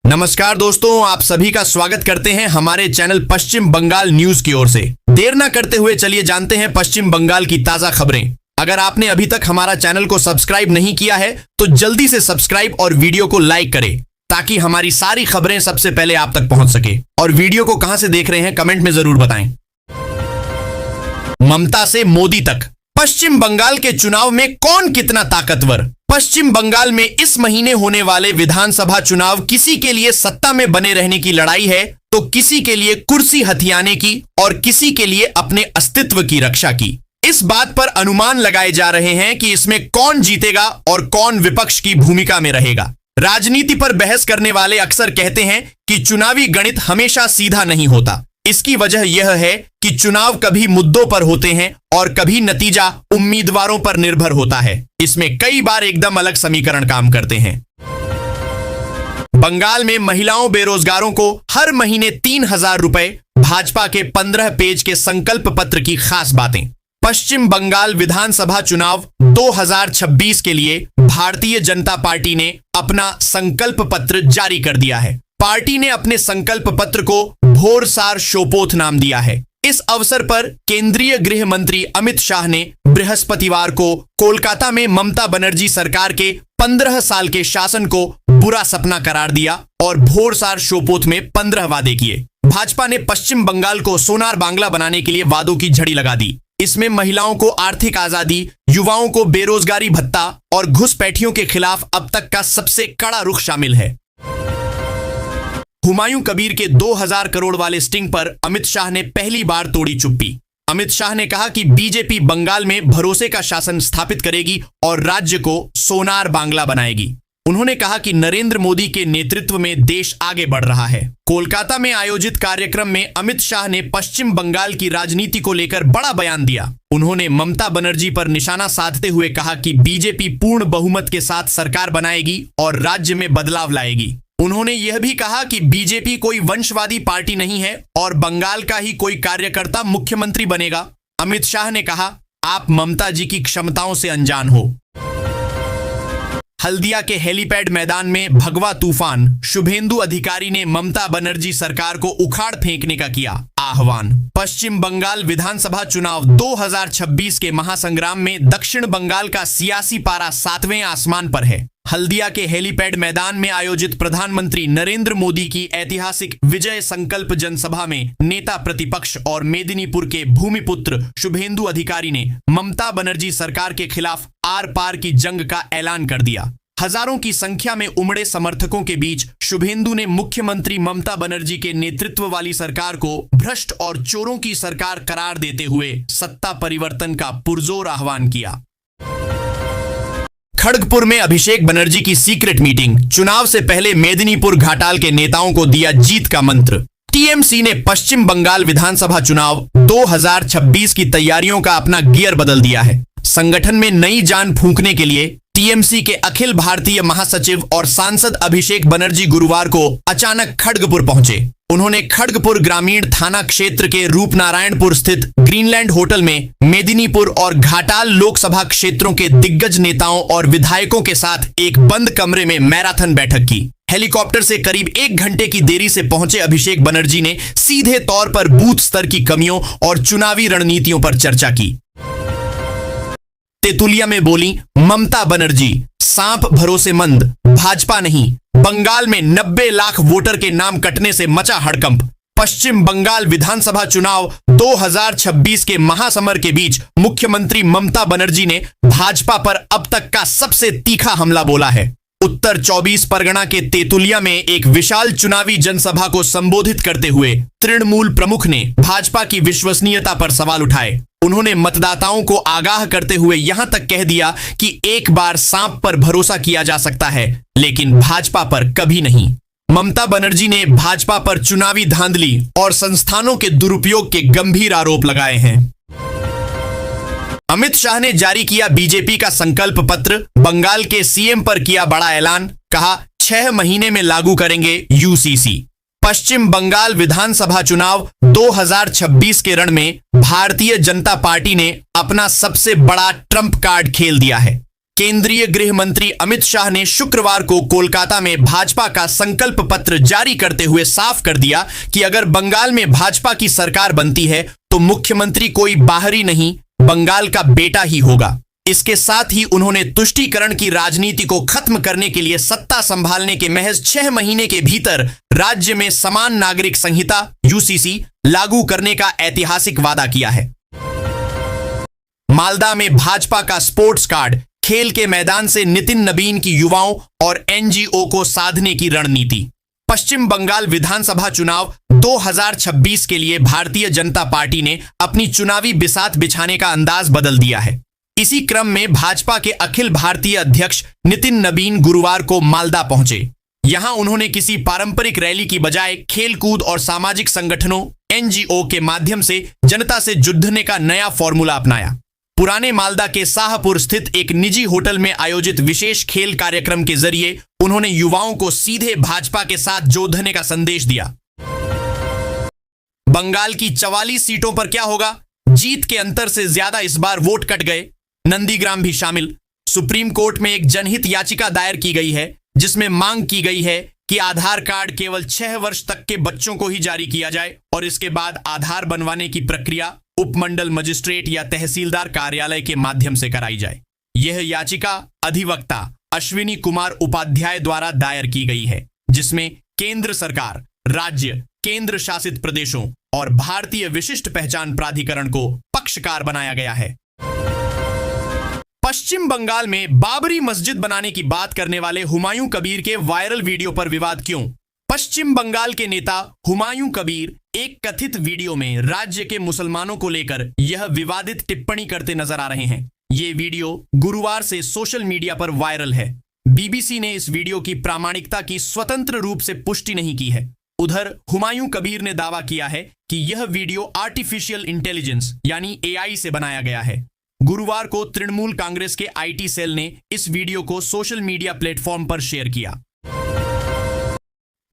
नमस्कार दोस्तों, आप सभी का स्वागत करते हैं हमारे चैनल पश्चिम बंगाल न्यूज की ओर से। देर ना करते हुए चलिए जानते हैं पश्चिम बंगाल की ताजा खबरें। अगर आपने अभी तक हमारा चैनल को सब्सक्राइब नहीं किया है तो जल्दी से सब्सक्राइब और वीडियो को लाइक करें ताकि हमारी सारी खबरें सबसे पहले आप तक पहुंच सके। और वीडियो को कहां से देख रहे हैं कमेंट में जरूर बताएं। ममता से मोदी तक, पश्चिम बंगाल के चुनाव में कौन कितना ताकतवर। पश्चिम बंगाल में इस महीने होने वाले विधानसभा चुनाव किसी के लिए सत्ता में बने रहने की लड़ाई है तो किसी के लिए कुर्सी हथियाने की और किसी के लिए अपने अस्तित्व की रक्षा की। इस बात पर अनुमान लगाए जा रहे हैं कि इसमें कौन जीतेगा और कौन विपक्ष की भूमिका में रहेगा। राजनीति पर बहस करने वाले अक्सर कहते हैं कि चुनावी गणित हमेशा सीधा नहीं होता। इसकी वजह यह है कि चुनाव कभी मुद्दों पर होते हैं और कभी नतीजा उम्मीदवारों पर निर्भर होता है। इसमें कई बार एकदम अलग समीकरण काम करते हैं। बंगाल में महिलाओं बेरोजगारों को हर महीने 3,000 रुपए, भाजपा के 15 पेज के संकल्प पत्र की खास बातें। पश्चिम बंगाल विधानसभा चुनाव 2026 के लिए भारतीय जनता पार्टी ने अपना संकल्प पत्र जारी कर दिया है। पार्टी ने अपने संकल्प पत्र को भोरसार शोपोथ नाम दिया है। इस अवसर पर केंद्रीय गृह मंत्री अमित शाह ने बृहस्पतिवार को कोलकाता में ममता बनर्जी सरकार के 15 साल के शासन को बुरा सपना करार दिया और भोरसार शोपोथ में 15 वादे किए। भाजपा ने पश्चिम बंगाल को सोनार बांग्ला बनाने के लिए वादों की झड़ी लगा दी। इसमें महिलाओं को आर्थिक आजादी, युवाओं को बेरोजगारी भत्ता और घुसपैठियों के खिलाफ अब तक का सबसे कड़ा रुख शामिल है। हुमायूं कबीर के 2000 करोड़ वाले स्टिंग पर अमित शाह ने पहली बार तोड़ी चुप्पी। अमित शाह ने कहा कि बीजेपी बंगाल में भरोसे का शासन स्थापित करेगी और राज्य को सोनार बांग्ला बनाएगी। उन्होंने कहा कि नरेंद्र मोदी के नेतृत्व में देश आगे बढ़ रहा है। कोलकाता में आयोजित कार्यक्रम में अमित शाह ने पश्चिम बंगाल की राजनीति को लेकर बड़ा बयान दिया। उन्होंने ममता बनर्जी पर निशाना साधते हुए कहा कि बीजेपी पूर्ण बहुमत के साथ सरकार बनाएगी और राज्य में बदलाव लाएगी। उन्होंने यह भी कहा कि बीजेपी कोई वंशवादी पार्टी नहीं है और बंगाल का ही कोई कार्यकर्ता मुख्यमंत्री बनेगा। अमित शाह ने कहा, आप ममता जी की क्षमताओं से अनजान हो। हल्दिया के हेलीपैड मैदान में भगवा तूफान, शुभेंदु अधिकारी ने ममता बनर्जी सरकार को उखाड़ फेंकने का किया आह्वान। पश्चिम बंगाल विधानसभा चुनाव 2026 के महासंग्राम में दक्षिण बंगाल का सियासी पारा 7वें आसमान पर है। हल्दिया के हेलीपैड मैदान में आयोजित प्रधानमंत्री नरेंद्र मोदी की ऐतिहासिक विजय संकल्प जनसभा में नेता प्रतिपक्ष और मेदिनीपुर के भूमिपुत्र शुभेंदु अधिकारी ने ममता बनर्जी सरकार के खिलाफ आर पार की जंग का ऐलान कर दिया। हजारों की संख्या में उमड़े समर्थकों के बीच शुभेंदु ने मुख्यमंत्री ममता बनर्जी के नेतृत्व वाली सरकार को भ्रष्ट और चोरों की सरकार करार देते हुए सत्ता परिवर्तन का पुरजोर आह्वान किया। खड़गपुर में अभिषेक बनर्जी की सीक्रेट मीटिंग, चुनाव से पहले मेदिनीपुर घाटाल के नेताओं को दिया जीत का मंत्र। टीएमसी ने पश्चिम बंगाल विधानसभा चुनाव 2026 की तैयारियों का अपना गियर बदल दिया है। संगठन में नई जान फूंकने के लिए टीएमसी के अखिल भारतीय महासचिव और सांसद अभिषेक बनर्जी गुरुवार को अचानक खड़गपुर पहुंचे। उन्होंने खड़गपुर ग्रामीण थाना क्षेत्र के रूपनारायणपुर स्थित ग्रीनलैंड होटल में मेदिनीपुर और घाटाल लोकसभा क्षेत्रों के दिग्गज नेताओं और विधायकों के साथ एक बंद कमरे में मैराथन बैठक की। हेलीकॉप्टर से करीब 1 घंटे की देरी से पहुंचे अभिषेक बनर्जी ने सीधे तौर पर बूथ स्तर की कमियों और चुनावी रणनीतियों पर चर्चा की। तेतुलिया में बोली ममता बनर्जी, सांप भरोसेमंद, भाजपा नहीं। बंगाल में 90 लाख वोटर के नाम कटने से मचा हड़कंप। पश्चिम बंगाल विधानसभा चुनाव 2026 के महासमर के बीच मुख्यमंत्री ममता बनर्जी ने भाजपा पर अब तक का सबसे तीखा हमला बोला है। उत्तर 24 परगना के तेतुलिया में एक विशाल चुनावी जनसभा को संबोधित करते हुए तृणमूल प्रमुख ने भाजपा की विश्वसनीयता पर सवाल उठाए। उन्होंने मतदाताओं को आगाह करते हुए यहां तक कह दिया कि एक बार सांप पर भरोसा किया जा सकता है लेकिन भाजपा पर कभी नहीं। ममता बनर्जी ने भाजपा पर चुनावी धांधली और संस्थानों के दुरुपयोग के गंभीर आरोप लगाए हैं। अमित शाह ने जारी किया बीजेपी का संकल्प पत्र, बंगाल के सीएम पर किया बड़ा ऐलान, कहा 6 महीने में लागू करेंगे यूसीसी। पश्चिम बंगाल विधानसभा चुनाव 2026 के रण में भारतीय जनता पार्टी ने अपना सबसे बड़ा ट्रंप कार्ड खेल दिया है। केंद्रीय गृह मंत्री अमित शाह ने शुक्रवार को कोलकाता में भाजपा का संकल्प पत्र जारी करते हुए साफ कर दिया कि अगर बंगाल में भाजपा की सरकार बनती है तो मुख्यमंत्री कोई बाहरी नहीं, बंगाल का बेटा ही होगा। इसके साथ ही उन्होंने तुष्टीकरण की राजनीति को खत्म करने के लिए सत्ता संभालने के महज 6 महीने के भीतर राज्य में समान नागरिक संहिता यूसीसी लागू करने का ऐतिहासिक वादा किया है। मालदा में भाजपा का स्पोर्ट्स कार्ड, खेल के मैदान से नितिन नबीन की युवाओं और एनजीओ को साधने की रणनीति। पश्चिम बंगाल विधानसभा चुनाव 2026 के लिए भारतीय जनता पार्टी ने अपनी चुनावी बिसात बिछाने का अंदाज बदल दिया है। इसी क्रम में भाजपा के अखिल भारतीय अध्यक्ष नितिन नबीन गुरुवार को मालदा पहुंचे। यहां उन्होंने किसी पारंपरिक रैली की बजाय खेलकूद और सामाजिक संगठनों एनजीओ के माध्यम से जनता से जुड़ने का नया फॉर्मूला अपनाया। पुराने मालदा के शाहपुर स्थित एक निजी होटल में आयोजित विशेष खेल कार्यक्रम के जरिए उन्होंने युवाओं को सीधे भाजपा के साथ जोड़ने का संदेश दिया। बंगाल की 44 सीटों पर क्या होगा? जीत के अंतर से ज्यादा इस बार वोट कट गए, नंदीग्राम भी शामिल। सुप्रीम कोर्ट में एक जनहित याचिका दायर की गई है जिसमें मांग की गई है कि आधार कार्ड केवल 6 वर्ष तक के बच्चों को ही जारी किया जाए और इसके बाद आधार बनवाने की प्रक्रिया उपमंडल मजिस्ट्रेट या तहसीलदार कार्यालय के माध्यम से कराई जाए। यह याचिका अधिवक्ता अश्विनी कुमार उपाध्याय द्वारा दायर की गई है, जिसमें केंद्र सरकार, राज्य, केंद्र शासित प्रदेशों और भारतीय विशिष्ट पहचान प्राधिकरण को पक्षकार बनाया गया है। पश्चिम बंगाल में बाबरी मस्जिद बनाने की बात करने वाले हुमायूं कबीर के वायरल वीडियो पर विवाद क्यों? पश्चिम बंगाल के नेता हुमायूं कबीर एक कथित वीडियो में राज्य के मुसलमानों को लेकर यह विवादित टिप्पणी करते नजर आ रहे हैं। ये वीडियो गुरुवार से सोशल मीडिया पर वायरल है। बीबीसी ने इस वीडियो की प्रामाणिकता की स्वतंत्र रूप से पुष्टि नहीं की है। उधर हुमायूं कबीर ने दावा किया है कि यह वीडियो आर्टिफिशियल इंटेलिजेंस यानी एआई से बनाया गया है। गुरुवार को तृणमूल कांग्रेस के आईटी सेल ने इस वीडियो को सोशल मीडिया प्लेटफॉर्म पर शेयर किया।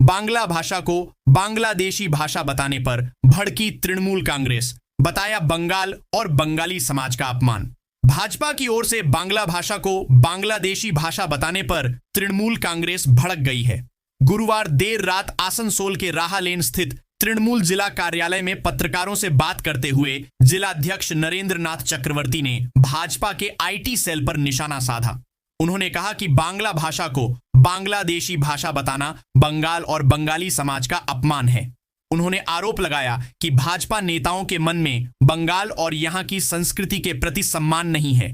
बांग्ला भाषा को बांग्लादेशी भाषा बताने पर भड़की तृणमूल कांग्रेस, बताया बंगाल और बंगाली समाज का अपमान। भाजपा की ओर से बांग्ला भाषा को बांग्लादेशी भाषा बताने पर तृणमूल कांग्रेस भड़क गई है। गुरुवार देर रात आसनसोल के राहा लेन स्थित तृणमूल जिला कार्यालय में पत्रकारों से बात करते हुए जिलाध्यक्ष नरेंद्र नाथ चक्रवर्ती ने भाजपा के आईटी सेल पर निशाना साधा। उन्होंने कहा कि बांग्ला भाषा को बांग्लादेशी भाषा बताना बंगाल और बंगाली समाज का अपमान है। उन्होंने आरोप लगाया कि भाजपा नेताओं के मन में बंगाल और यहां की संस्कृति के प्रति सम्मान नहीं है।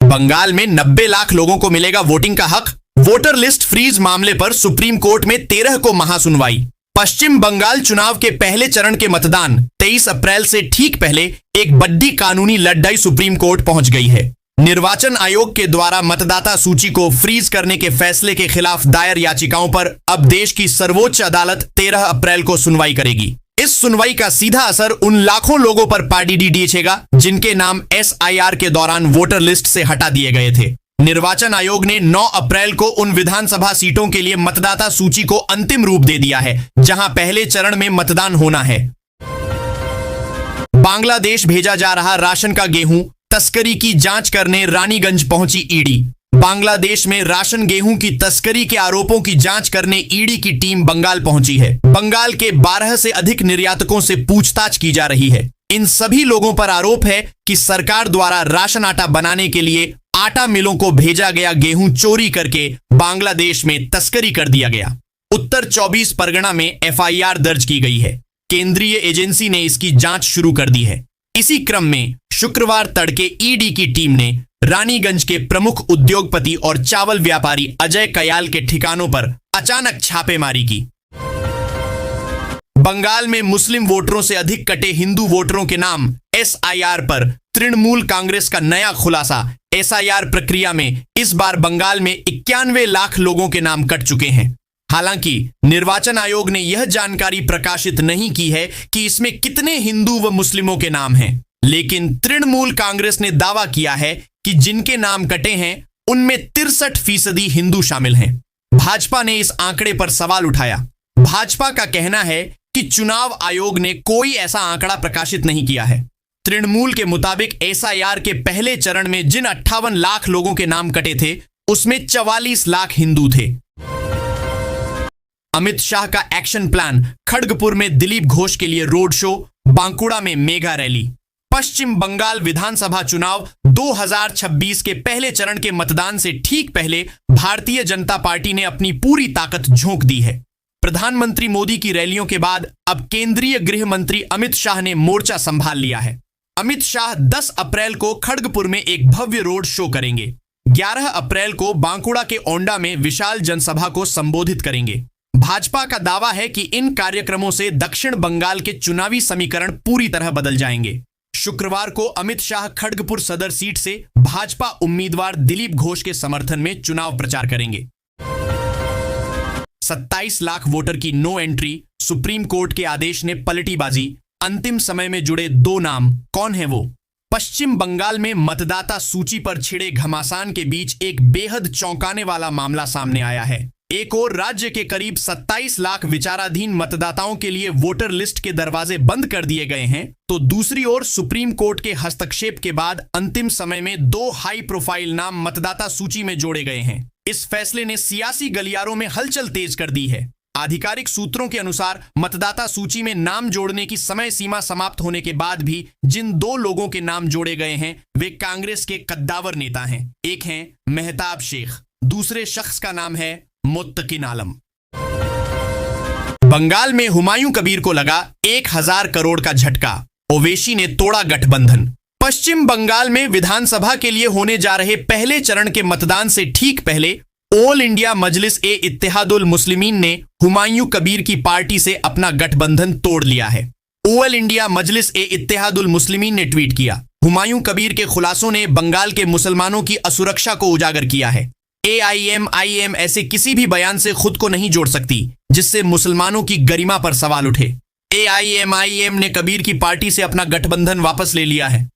बंगाल में 90 लाख लोगों को मिलेगा वोटिंग का हक। वोटर लिस्ट फ्रीज मामले पर सुप्रीम कोर्ट में 13 को महासुनवाई। पश्चिम बंगाल चुनाव के पहले चरण के मतदान 23 अप्रैल से ठीक पहले एक बड़ी कानूनी लड़ाई सुप्रीम कोर्ट पहुंच गई है। निर्वाचन आयोग के द्वारा मतदाता सूची को फ्रीज करने के फैसले के खिलाफ दायर याचिकाओं पर अब देश की सर्वोच्च अदालत 13 अप्रैल को सुनवाई करेगी। इस सुनवाई का सीधा असर उन लाखों लोगों पर पड़ेगा जिनके नाम एसआईआर के दौरान वोटर लिस्ट से हटा दिए गए थे। निर्वाचन आयोग ने 9 अप्रैल को उन विधानसभा सीटों के लिए मतदाता सूची को अंतिम रूप दे दिया है जहां पहले चरण में मतदान होना है। बांग्लादेश भेजा जा रहा राशन का गेहूं तस्करी की जांच करने रानीगंज पहुंची ईडी। बांग्लादेश में राशन गेहूं की तस्करी के आरोपों की जांच करने ईडी की टीम बंगाल पहुंची है। बंगाल के 12 से अधिक निर्यातकों से पूछताछ की जा रही है। इन सभी लोगों पर आरोप है कि सरकार द्वारा राशन आटा बनाने के लिए आटा मिलों को भेजा गया गेहूं चोरी करके बांग्लादेश में तस्करी कर दिया गया। उत्तर 24 परगना में एफआईआर दर्ज की गई है। केंद्रीय एजेंसी ने इसकी जांच शुरू कर दी है। इसी क्रम में शुक्रवार तड़के ईडी की टीम ने रानीगंज के प्रमुख उद्योगपति और चावल व्यापारी अजय कयाल के ठिकानों पर अचानक छापेमारी की। बंगाल में मुस्लिम वोटरों से अधिक कटे हिंदू वोटरों के नाम एसआईआर पर तृणमूल कांग्रेस का नया खुलासा। एसआईआर प्रक्रिया में इस बार बंगाल में 91 लाख लोगों के नाम कट चुके हैं। हालांकि निर्वाचन आयोग ने यह जानकारी प्रकाशित नहीं की है कि इसमें कितने हिंदू व मुस्लिमों के नाम हैं, लेकिन तृणमूल कांग्रेस ने दावा किया है कि जिनके नाम कटे हैं उनमें 63% हिंदू शामिल हैं। भाजपा ने इस आंकड़े पर सवाल उठाया। भाजपा का कहना है कि चुनाव आयोग ने कोई ऐसा आंकड़ा प्रकाशित नहीं किया है। तृणमूल के मुताबिक एसआईआर के पहले चरण में जिन 58 लाख लोगों के नाम कटे थे उसमें 44 लाख हिंदू थे। अमित शाह का एक्शन प्लान, खड़गपुर में दिलीप घोष के लिए रोड शो, बांकुड़ा में मेगा रैली। पश्चिम बंगाल विधानसभा चुनाव 2026 के पहले चरण के मतदान से ठीक पहले भारतीय जनता पार्टी ने अपनी पूरी ताकत झोंक दी है। प्रधानमंत्री मोदी की रैलियों के बाद अब केंद्रीय गृह मंत्री अमित शाह ने मोर्चा संभाल लिया है। अमित शाह 10 अप्रैल को खड़गपुर में एक भव्य रोड शो करेंगे। 11 अप्रैल को बांकुड़ा के ओंडा में विशाल जनसभा को संबोधित करेंगे। भाजपा का दावा है कि इन कार्यक्रमों से दक्षिण बंगाल के चुनावी समीकरण पूरी तरह बदल जाएंगे। शुक्रवार को अमित शाह खड़गपुर सदर सीट से भाजपा उम्मीदवार दिलीप घोष के समर्थन में चुनाव प्रचार करेंगे। 27 लाख वोटर की नो एंट्री, सुप्रीम कोर्ट के आदेश ने पलटी बाजी। अंतिम समय में जुड़े 2 नाम, कौन है वो? पश्चिम बंगाल में मतदाता सूची पर छिड़े घमासान के बीच एक बेहद चौंकाने वाला मामला सामने आया है। एक और राज्य के करीब 27 लाख विचाराधीन मतदाताओं के लिए वोटर लिस्ट के दरवाजे बंद कर दिए गए हैं, तो दूसरी ओर सुप्रीम कोर्ट के हस्तक्षेप के बाद अंतिम समय में 2 हाई प्रोफाइल नाम मतदाता सूची में जोड़े गए हैं। इस फैसले ने सियासी गलियारों में हलचल तेज कर दी है। आधिकारिक सूत्रों के अनुसार मतदाता सूची में नाम जोड़ने की समय सीमा समाप्त होने के बाद भी जिन 2 लोगों के नाम जोड़े गए हैं वे कांग्रेस के कद्दावर नेता हैं। एक हैं मेहताब शेख, दूसरे शख्स का नाम है मुत्तकिन आलम। बंगाल में हुमायूं कबीर को लगा 1000 करोड़ का झटका, ओवैसी ने तोड़ा गठबंधन। पश्चिम बंगाल में विधानसभा के लिए होने जा रहे पहले चरण के मतदान से ठीक पहले ऑल इंडिया मजलिस ए इत्तेहादुल मुस्लिमीन ने हुमायूं कबीर की पार्टी से अपना गठबंधन तोड़ लिया है। ऑल इंडिया मजलिस ए इत्तेहादुल मुस्लिमीन ने ट्वीट किया, हुमायूं कबीर के खुलासों ने बंगाल के मुसलमानों की असुरक्षा को उजागर किया है। AIM ऐसे किसी भी बयान से खुद को नहीं जोड़ सकती जिससे मुसलमानों की गरिमा पर सवाल उठे। AIM ने कबीर की पार्टी से अपना गठबंधन वापस ले लिया है।